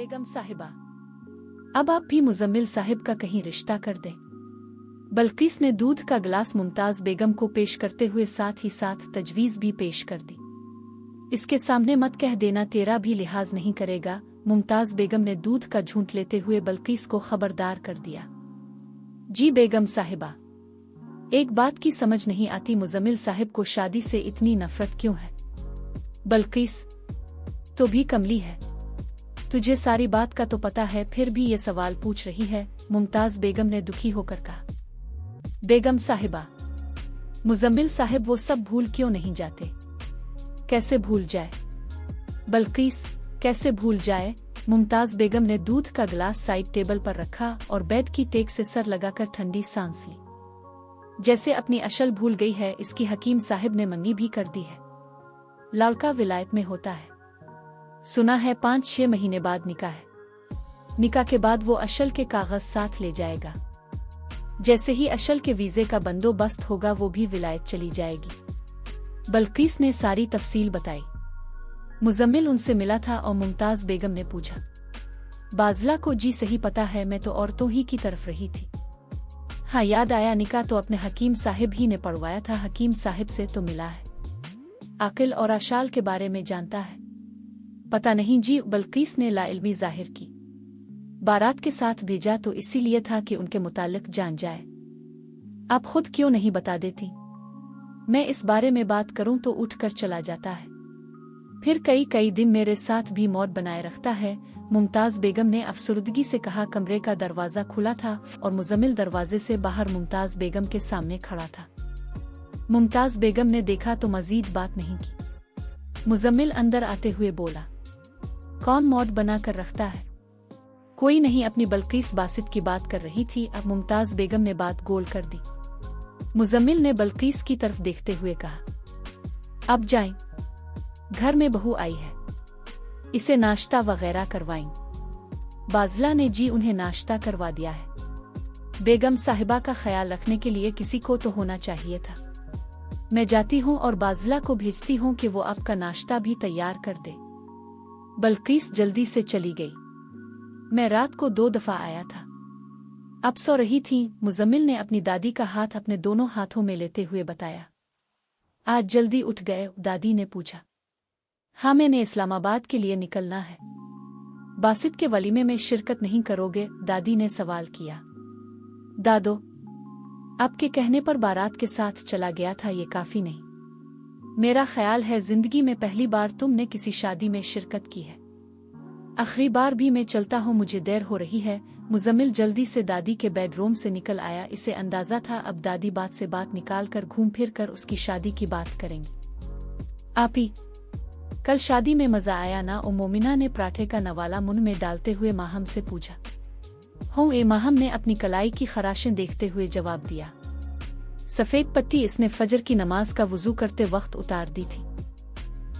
बेगम साहिबा, अब आप भी मुजम्मिल साहिब का कहीं रिश्ता कर दें। बल्किस ने दूध का गिलास मुमताज बेगम को पेश करते हुए साथ ही साथ तजवीज़ भी पेश कर दी। इसके सामने मत कह देना तेरा भी लिहाज नहीं करेगा। मुमताज बेगम ने दूध का झूंट लेते हुए बल्किस को खबरदार कर दिया। जी बेगम साहिबा, एक बात की समझ नहीं आती, मुजम्मिल साहिब को शादी से इतनी नफरत क्यों है? बल्किस तो भी कमली है, तुझे सारी बात का तो पता है, फिर भी ये सवाल पूछ रही है। मुमताज बेगम ने दुखी होकर कहा। बेगम साहिबा, मुजम्मिल साहिब वो सब भूल क्यों नहीं जाते? कैसे भूल जाए? बल्किस कैसे भूल जाए? मुमताज बेगम ने दूध का गिलास साइड टेबल पर रखा और बेड की टेक से सर लगाकर ठंडी सांस ली। जैसे अपनी अशल भूल गई है। इसकी हकीम साहिब ने मंगी भी कर दी है। लड़का विलायत में होता है, सुना है 5-6 महीने बाद निकाह है। निकाह के बाद वो अशल के कागज साथ ले जाएगा। जैसे ही अशल के वीजे का बंदोबस्त होगा वो भी विलायत चली जाएगी। बल्किस ने सारी तफसील बताई। मुजम्मिल उनसे मिला था और मुमताज बेगम ने पूछा, बाजला को जी सही पता है, मैं तो औरतों ही की तरफ रही थी। हाँ याद आया, निकाह तो अपने हकीम साहिब ही ने पढ़वाया था। हकीम साहिब से तो मिला है, आकिल और आशाल के बारे में जानता है? पता नहीं जी, बल्किस ने लाइल्मी जाहिर की। बारात के साथ भेजा तो इसीलिए था कि उनके मुतालिक जान जाए। आप खुद क्यों नहीं बता देती? मैं इस बारे में बात करूं तो उठकर चला जाता है, फिर कई दिन मेरे साथ भी मौत बनाए रखता है। मुमताज बेगम ने अफसरदगी से कहा। कमरे का दरवाजा खुला था और मुजम्मिल दरवाजे से बाहर मुमताज बेगम के सामने खड़ा था। मुमताज बेगम ने देखा तो मजीद बात नहीं की। मुजम्मिल अंदर आते हुए बोला, कौन मौत बना कर रखता है? कोई नहीं, अपनी बल्किस बासित की बात कर रही थी। अब मुमताज बेगम ने बात गोल कर दी। मुजम्मिल ने बल्किस की तरफ देखते हुए कहा, अब जाएं, घर में बहू आई है, इसे नाश्ता वगैरह करवाएं। बाजला ने जी उन्हें नाश्ता करवा दिया है। बेगम साहिबा का ख्याल रखने के लिए किसी को तो होना चाहिए था। मैं जाती हूँ और बाजला को भेजती हूँ कि वो आपका नाश्ता भी तैयार कर दे। बल्किस जल्दी से चली गई। मैं रात को 2 दफा आया था, अब सो रही थी। मुजम्मिल ने अपनी दादी का हाथ अपने दोनों हाथों में लेते हुए बताया। आज जल्दी उठ गए? दादी ने पूछा। हाँ, मैंने इस्लामाबाद के लिए निकलना है। बासित के वलीमे में शिरकत नहीं करोगे? दादी ने सवाल किया। दादो, आपके कहने पर बारात के साथ चला गया था, ये काफी नहीं। मेरा ख्याल है जिंदगी में पहली बार तुमने किसी शादी में शिरकत की है। आखिरी बार भी मैं चलता हूँ, मुझे देर हो रही है। मुजम्मिल जल्दी से दादी के बेडरूम से निकल आया। इसे अंदाजा था अब दादी बात से बात निकाल कर घूम फिर कर उसकी शादी की बात करेंगे। आपी, कल शादी में मजा आया ना? ओ मोमिना ने पराठे का नवाला मुंह में डालते हुए माहम से पूछा। हूँ ए, माहम ने अपनी कलाई की खराशें देखते हुए जवाब दिया। सफेद पट्टी इसने फजर की नमाज का वुजू करते वक्त उतार दी थी।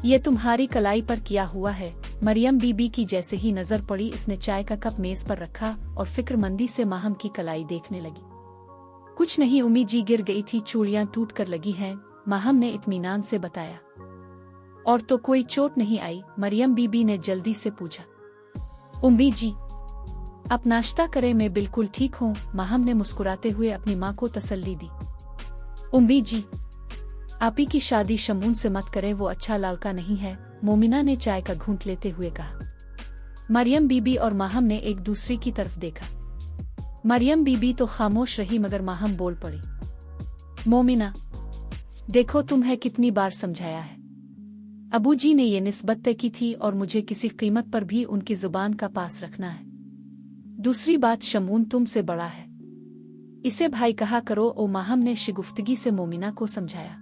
ये तुम्हारी कलाई पर किया हुआ है। मरियम बीबी की जैसे ही नजर पड़ी, इसने चाय का कप मेज पर रखा और फिक्रमंदी से माहम की कलाई देखने लगी। कुछ नहीं, उम्मी जी गिर गई थी, चूड़ियां टूट कर लगी हैं, माहम ने इत्मीनान से बताया। और तो कोई चोट नहीं आई? मरियम बीबी ने जल्दी से पूछा। उम्मी जी, अब नाश्ता करें, मैं बिल्कुल ठीक हूँ। माहम ने मुस्कुराते हुए अपनी माँ को तसल्ली दी। उम्मी जी, आपी की शादी शमून से मत करें, वो अच्छा लड़का नहीं है। मोमिना ने चाय का घूंट लेते हुए कहा। मरियम बीबी और माहम ने एक दूसरे की तरफ देखा। मरियम बीबी तो खामोश रही मगर माहम बोल पड़ी। मोमिना, देखो तुम्हें कितनी बार समझाया है। अबू जी ने ये निस्बत तय की थी और मुझे किसी कीमत पर भी उनकी जुबान का पास रखना है। दूसरी बात, शमून तुमसे बड़ा है, इसे भाई कहा करो। ओ माहम ने शिगुफ्तगी से मोमिना को समझाया।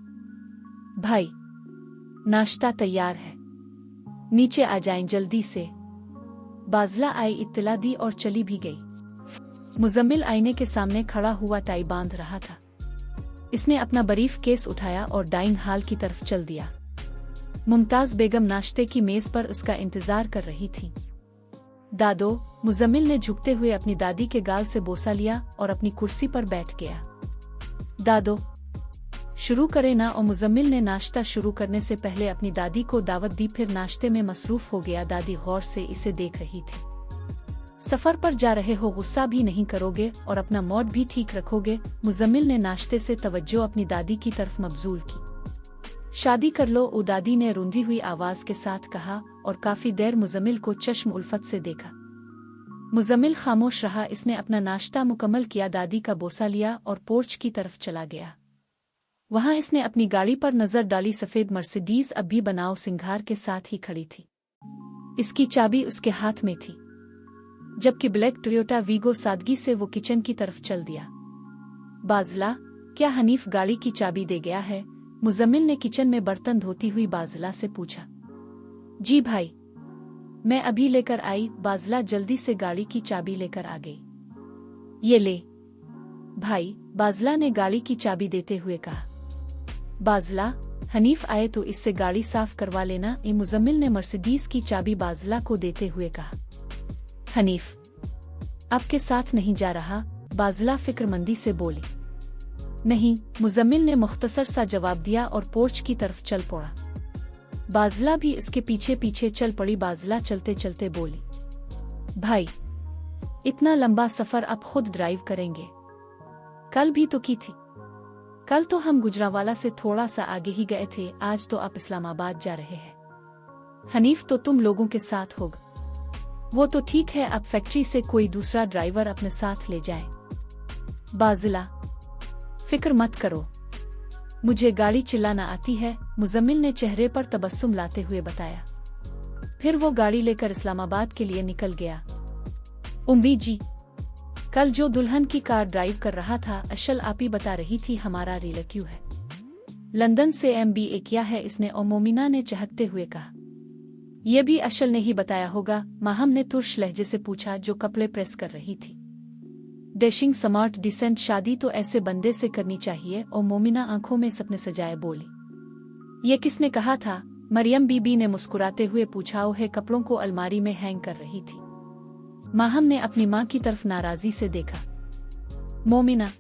भाई, नाश्ता तैयार है, नीचे आ जाएं जल्दी से। बाजला आई, इत्तला दी और चली भी गई। मुजम्मिल आईने के सामने खड़ा हुआ टाई बांध रहा था। इसने अपना बरीफ केस उठाया और डाइनिंग हॉल की तरफ चल दिया। मुमताज बेगम नाश्ते की मेज पर उसका इंतजार कर रही थी। दादो, मुजम्मिल ने झुकते हुए अपनी दादी के गाल से बोसा लिया और अपनी कुर्सी पर बैठ गया। दादो, शुरू करें ना? और मुजम्मिल ने नाश्ता शुरू करने से पहले अपनी दादी को दावत दी, फिर नाश्ते में मसरूफ हो गया। दादी गौर से इसे देख रही थी। सफर पर जा रहे हो, गुस्सा भी नहीं करोगे और अपना मूड भी ठीक रखोगे। मुजम्मिल ने नाश्ते से तवज्जो अपनी दादी की तरफ मबजूल की। शादी कर लो, ओ दादी ने रूंधी हुई आवाज के साथ कहा और काफी देर मुजम्मिल को चश्म उल्फत से देखा। मुजम्मिल खामोश रहा। इसने अपना नाश्ता मुकम्मल किया, दादी का बोसा लिया और पोर्च की तरफ चला गया। वहां इसने अपनी गाड़ी पर नजर डाली। सफेद मर्सिडीज अब भी बनाओ सिंगार के साथ ही खड़ी थी। इसकी चाबी उसके हाथ में थी, जबकि ब्लैक टोयोटा वीगो सादगी से वो किचन की तरफ चल दिया। बाजला, क्या हनीफ गाड़ी की चाबी दे गया है? मुजम्मिल ने किचन में बर्तन धोती हुई बाजला से पूछा। जी भाई, मैं अभी लेकर आई। बाजला जल्दी से गाड़ी की चाबी लेकर आ गई। ये ले भाई, बाजला ने गाड़ी की चाबी देते हुए कहा। बाजला, हनीफ आए तो इससे गाड़ी साफ करवा लेना। मुजम्मिल ने मर्सिडीज की चाबी बाजला को देते हुए कहा। हनीफ आपके साथ नहीं जा रहा? बाजला फिक्रमंदी से बोली। नहीं, मुजम्मिल ने मुख्तसर सा जवाब दिया और पोर्च की तरफ चल पड़ा। बाजला भी इसके पीछे पीछे चल पड़ी। बाजला चलते चलते बोली, भाई इतना लंबा सफर अब खुद ड्राइव करेंगे? कल भी तो की थी। कल तो हम गुजरांवाला से थोड़ा सा आगे ही गए थे, आज तो आप इस्लामाबाद जा रहे हैं। हनीफ तो तुम लोगों के साथ होगा। वो तो ठीक है, अब फैक्ट्री से कोई दूसरा ड्राइवर अपने साथ ले जाए। बाजला, फिक्र मत करो, मुझे गाड़ी चलाना आती है। मुजम्मिल ने चेहरे पर तबस्सुम लाते हुए बताया। फिर वो गाड़ी लेकर इस्लामाबाद के लिए निकल गया। उम्मी जी, कल जो दुल्हन की कार ड्राइव कर रहा था, अशल आपी बता रही थी हमारा रिलेटिव है, लंदन से MBA किया है इसने। और मोमिना ने चहकते हुए कहा। यह भी अशल ने ही बताया होगा, माहम ने तुर्श लहजे से पूछा जो कपड़े प्रेस कर रही थी। डैशिंग स्मार्ट डिसेंट, शादी तो ऐसे बंदे से करनी चाहिए। और मोमिना आंखों में सपने सजाए बोली। ये किसने कहा था? मरियम बीबी ने मुस्कुराते हुए पूछा। वो है कपड़ों को अलमारी में हैंग कर रही थी। माहम ने अपनी माँ की तरफ नाराजी से देखा। मोमिना,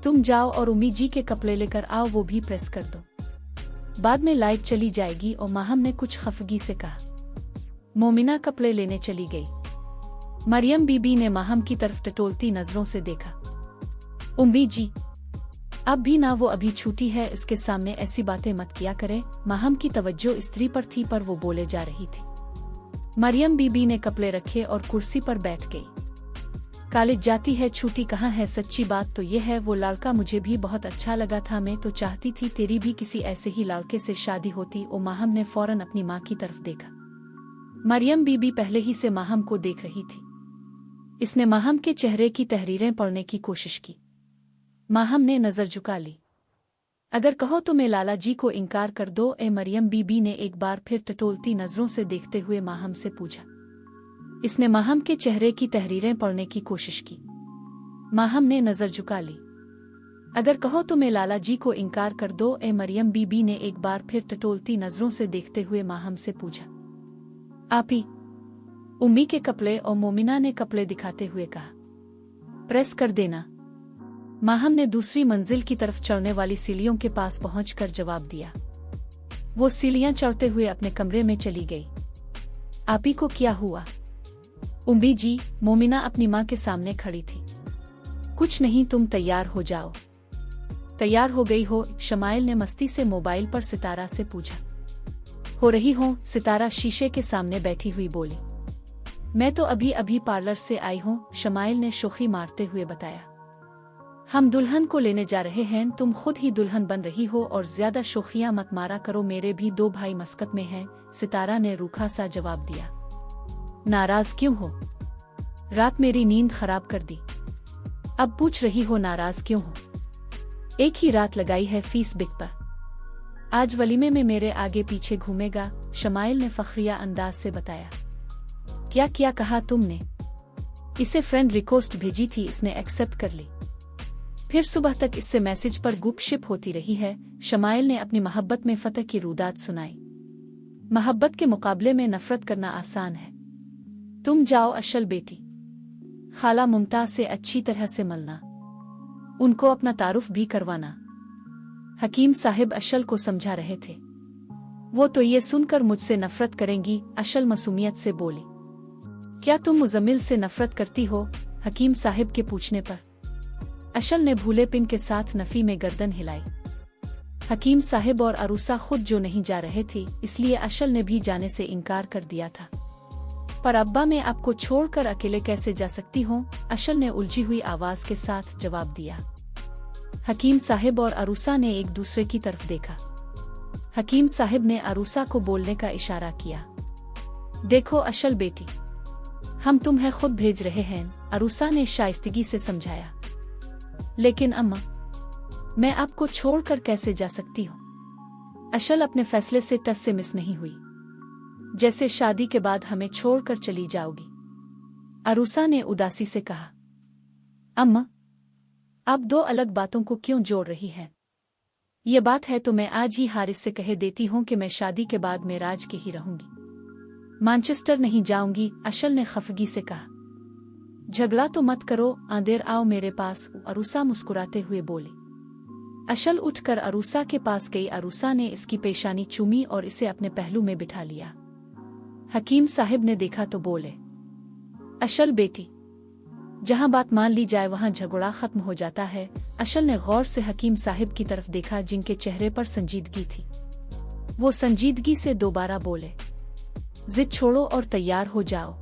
तुम जाओ और उम्मी जी के कपड़े लेकर आओ, वो भी प्रेस कर दो, बाद में लाइट चली जाएगी। और माहम ने कुछ खफगी से कहा। मोमिना कपड़े लेने चली गई। मरियम बीबी ने माहम की तरफ टटोलती नजरों से देखा। उम्मी जी, अब भी ना, वो अभी छूटी है, इसके सामने ऐसी बातें मत किया करे। माहम की तवज्जो स्त्री पर थी पर वो बोले जा रही थी। मरियम बीबी ने कपड़े रखे और कुर्सी पर बैठ गई। कॉलेज जाती है, छुट्टी कहाँ है? सच्ची बात तो ये है, वो लड़का मुझे भी बहुत अच्छा लगा था। मैं तो चाहती थी तेरी भी किसी ऐसे ही लड़के से शादी होती। और माहम ने फौरन अपनी माँ की तरफ देखा। मरियम बीबी पहले ही से माहम को देख रही थी। इसने माहम के चेहरे की तहरीरें पढ़ने की कोशिश की। माहम ने नजर झुका ली। अगर कहो तो मैं लाला जी को इनकार कर दो। मरियम बीबी ने एक बार फिर टटोलती नजरों से देखते हुए माहम से पूछा। इसने माहम के चेहरे की तहरीरें पढ़ने की कोशिश की। माहम ने नजर झुका ली। अगर कहो तो मैं लाला जी को इनकार कर दो। मरियम बीबी ने एक बार फिर टटोलती नजरों से देखते हुए माहम से पूछा। आपी, उम्मी के कपड़े? और मोमिना ने कपड़े दिखाते हुए कहा। प्रेस कर देना। माहम ने दूसरी मंजिल की तरफ चढ़ने वाली सीढ़ियों के पास पहुंचकर जवाब दिया। वो सीढ़ियां चढ़ते हुए अपने कमरे में चली गई। आपी को क्या हुआ? उम्मी जी, मोमिना अपनी माँ के सामने खड़ी थी। कुछ नहीं, तुम तैयार हो जाओ। तैयार हो गई हो? शमाइल ने मस्ती से मोबाइल पर सितारा से पूछा। हो रही हो, सितारा शीशे के सामने बैठी हुई बोली। मैं तो अभी अभी पार्लर से आई हूँ, शमाइल ने शोखी मारते हुए बताया। हम दुल्हन को लेने जा रहे हैं, तुम खुद ही दुल्हन बन रही हो और ज्यादा शोखियां मत मारा करो, मेरे भी 2 भाई मस्कत में हैं, सितारा ने रूखा सा जवाब दिया। नाराज क्यों हो? रात मेरी नींद खराब कर दी। अब पूछ रही हो नाराज क्यों हो? एक ही रात लगाई है फीस बिक पर, आज वलीमे में मेरे आगे पीछे घूमेगा, शमाइल ने फखरिया अंदाज से बताया। क्या क्या कहा तुमने? इसे फ्रेंड रिक्वेस्ट भेजी थी, इसने एक्सेप्ट कर ली। फिर सुबह तक इससे मैसेज पर गुपशिप होती रही है। शमाइल ने अपनी मोहब्बत में फतह की रूदात सुनाई। मोहब्बत के मुकाबले में नफरत करना आसान है। तुम जाओ अशल बेटी, खाला मुमताज से अच्छी तरह से मिलना, उनको अपना तारुफ भी करवाना। हकीम साहिब अशल को समझा रहे थे। वो तो ये सुनकर मुझसे नफरत करेंगी, अशल मासूमियत से बोली। क्या तुम मुजम्मिल से नफरत करती हो? हकीम साहिब के पूछने पर अशल ने भूलेपिन के साथ नफी में गर्दन हिलाई। हकीम साहिब और अरूसा खुद जो नहीं जा रहे थे, इसलिए अशल ने भी जाने से इनकार कर दिया था। पर अब्बा, मैं आपको छोड़कर अकेले कैसे जा सकती हूँ? अशल ने उलझी हुई आवाज के साथ जवाब दिया। हकीम साहिब और अरूसा ने एक दूसरे की तरफ देखा। हकीम साहिब ने अरूसा को बोलने का इशारा किया। देखो अशल बेटी, हम तुम्हें खुद भेज रहे हैं, अरूसा ने शाइस्तगी से समझाया। लेकिन अम्मा, मैं आपको छोड़कर कैसे जा सकती हूँ? अशल अपने फैसले से टस से मिस नहीं हुई। जैसे शादी के बाद हमें छोड़कर चली जाओगी, अरूसा ने उदासी से कहा। अम्मा, आप दो अलग बातों को क्यों जोड़ रही हैं? ये बात है तो मैं आज ही हारिस से कह देती हूँ कि मैं शादी के बाद मेराज के ही रहूंगी, मैनचेस्टर नहीं जाऊंगी, अशल ने खफगी से कहा। झगड़ा तो मत करो, आंदेर आओ मेरे पास, अरूसा मुस्कुराते हुए बोली। अशल उठकर अरूसा के पास गई। अरूसा ने इसकी पेशानी चूमी और इसे अपने पहलू में बिठा लिया। हकीम साहिब ने देखा तो बोले, अशल बेटी, जहां बात मान ली जाए वहां झगड़ा खत्म हो जाता है। अशल ने गौर से हकीम साहिब की तरफ देखा, जिनके चेहरे पर संजीदगी थी। वो संजीदगी से दोबारा बोले, जिद छोड़ो और तैयार हो जाओ।